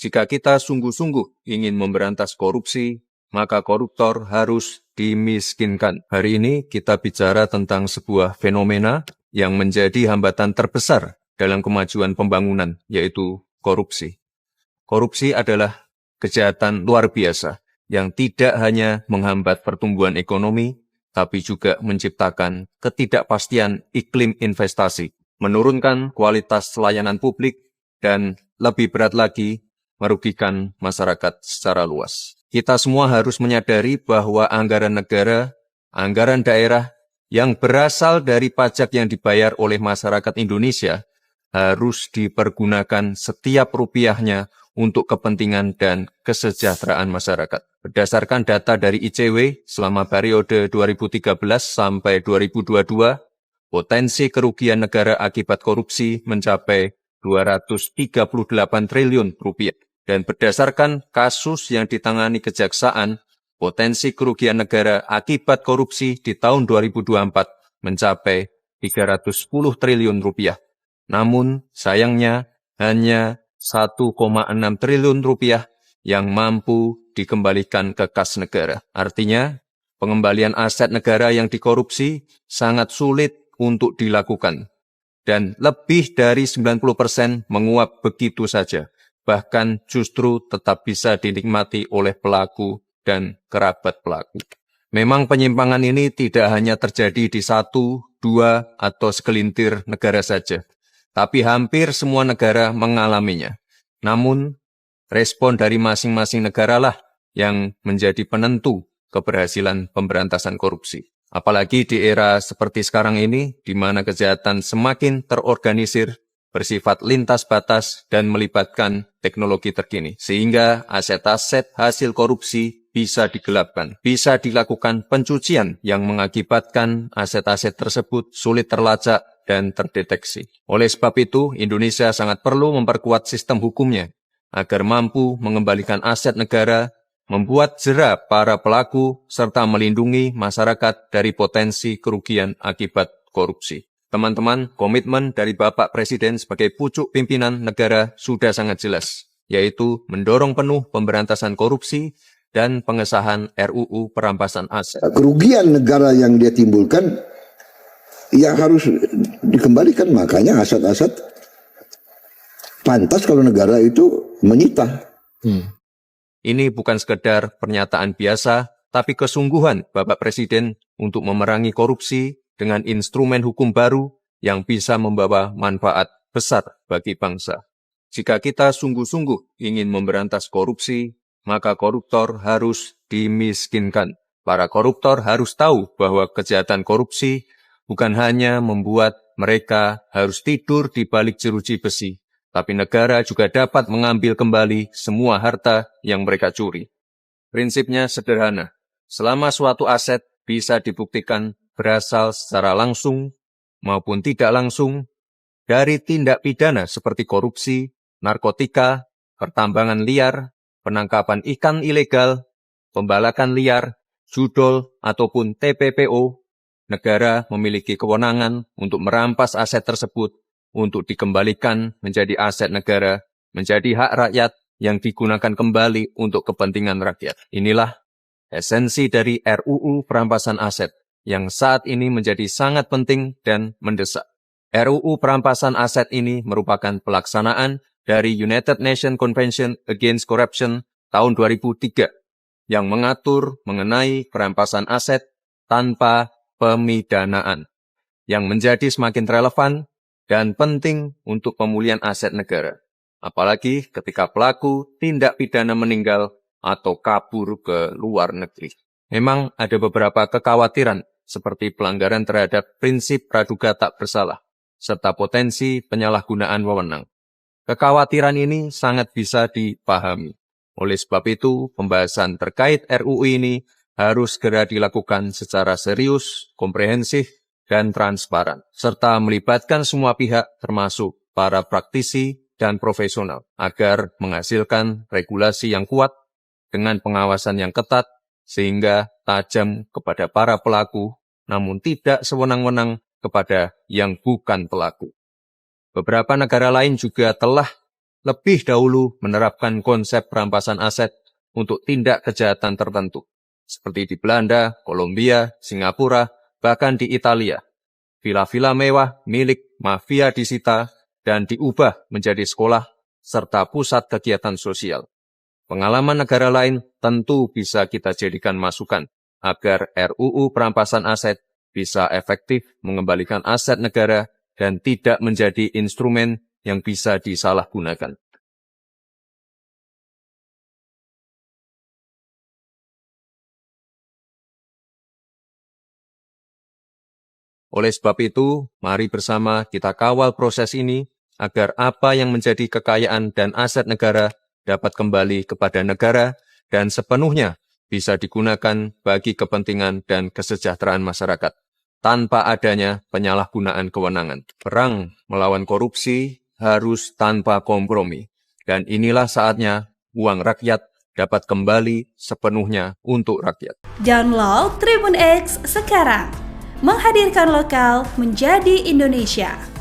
Jika kita sungguh-sungguh ingin memberantas korupsi, maka koruptor harus dimiskinkan. Hari ini kita bicara tentang sebuah fenomena yang menjadi hambatan terbesar dalam kemajuan pembangunan, yaitu korupsi. Korupsi adalah kejahatan luar biasa yang tidak hanya menghambat pertumbuhan ekonomi, tapi juga menciptakan ketidakpastian iklim investasi, menurunkan kualitas layanan publik, dan lebih berat lagi, merugikan masyarakat secara luas. Kita semua harus menyadari bahwa anggaran negara, anggaran daerah yang berasal dari pajak yang dibayar oleh masyarakat Indonesia harus dipergunakan setiap rupiahnya untuk kepentingan dan kesejahteraan masyarakat. Berdasarkan data dari ICW selama periode 2013 sampai 2022, potensi kerugian negara akibat korupsi mencapai 238 triliun rupiah. Dan berdasarkan kasus yang ditangani kejaksaan, potensi kerugian negara akibat korupsi di tahun 2024 mencapai 310 triliun rupiah. Namun, sayangnya hanya 1,6 triliun rupiah yang mampu dikembalikan ke kas negara. Artinya, pengembalian aset negara yang dikorupsi sangat sulit untuk dilakukan. Dan lebih dari 90% menguap begitu saja. Bahkan justru tetap bisa dinikmati oleh pelaku dan kerabat pelaku. Memang penyimpangan ini tidak hanya terjadi di 1, 2, atau segelintir negara saja, tapi hampir semua negara mengalaminya. Namun, respon dari masing-masing negara lah yang menjadi penentu keberhasilan pemberantasan korupsi. Apalagi di era seperti sekarang ini, di mana kejahatan semakin terorganisir, bersifat lintas batas dan melibatkan teknologi terkini. Sehingga aset-aset hasil korupsi bisa digelapkan, bisa dilakukan pencucian yang mengakibatkan aset-aset tersebut sulit terlacak dan terdeteksi. Oleh sebab itu, Indonesia sangat perlu memperkuat sistem hukumnya agar mampu mengembalikan aset negara, membuat jera para pelaku, serta melindungi masyarakat dari potensi kerugian akibat korupsi. Teman-teman, komitmen dari Bapak Presiden sebagai pucuk pimpinan negara sudah sangat jelas, yaitu mendorong penuh pemberantasan korupsi dan pengesahan RUU perampasan aset. Kerugian negara yang dia timbulkan, ya harus dikembalikan. Makanya aset-aset pantas kalau negara itu menyita. Ini bukan sekedar pernyataan biasa, tapi kesungguhan Bapak Presiden untuk memerangi korupsi dengan instrumen hukum baru yang bisa membawa manfaat besar bagi bangsa. Jika kita sungguh-sungguh ingin memberantas korupsi, maka koruptor harus dimiskinkan. Para koruptor harus tahu bahwa kejahatan korupsi bukan hanya membuat mereka harus tidur di balik jeruji besi, tapi negara juga dapat mengambil kembali semua harta yang mereka curi. Prinsipnya sederhana, selama suatu aset bisa dibuktikan berasal secara langsung maupun tidak langsung dari tindak pidana seperti korupsi, narkotika, pertambangan liar, penangkapan ikan ilegal, pembalakan liar, judol, ataupun TPPO, negara memiliki kewenangan untuk merampas aset tersebut untuk dikembalikan menjadi aset negara, menjadi hak rakyat yang digunakan kembali untuk kepentingan rakyat. Inilah esensi dari RUU perampasan aset yang saat ini menjadi sangat penting dan mendesak. RUU perampasan aset ini merupakan pelaksanaan dari United Nations Convention Against Corruption tahun 2003 yang mengatur mengenai perampasan aset tanpa pemidanaan, yang menjadi semakin relevan dan penting untuk pemulihan aset negara. Apalagi ketika pelaku tindak pidana meninggal atau kabur ke luar negeri. Memang ada beberapa kekhawatiran seperti pelanggaran terhadap prinsip praduga tak bersalah, serta potensi penyalahgunaan wewenang. Kekhawatiran ini sangat bisa dipahami. Oleh sebab itu, pembahasan terkait RUU ini harus segera dilakukan secara serius, komprehensif, dan transparan, serta melibatkan semua pihak termasuk para praktisi dan profesional, agar menghasilkan regulasi yang kuat dengan pengawasan yang ketat, sehingga tajam kepada para pelaku, namun tidak sewenang-wenang kepada yang bukan pelaku. Beberapa negara lain juga telah lebih dahulu menerapkan konsep perampasan aset untuk tindak kejahatan tertentu, seperti di Belanda, Kolombia, Singapura, bahkan di Italia. Vila-vila mewah milik mafia disita dan diubah menjadi sekolah serta pusat kegiatan sosial. Pengalaman negara lain tentu bisa kita jadikan masukan agar RUU perampasan aset bisa efektif mengembalikan aset negara dan tidak menjadi instrumen yang bisa disalahgunakan. Oleh sebab itu, mari bersama kita kawal proses ini agar apa yang menjadi kekayaan dan aset negara dapat kembali kepada negara dan sepenuhnya bisa digunakan bagi kepentingan dan kesejahteraan masyarakat, tanpa adanya penyalahgunaan kewenangan. Perang melawan korupsi harus tanpa kompromi, dan inilah saatnya uang rakyat dapat kembali sepenuhnya untuk rakyat. Download Tribun X sekarang, menghadirkan lokal menjadi Indonesia.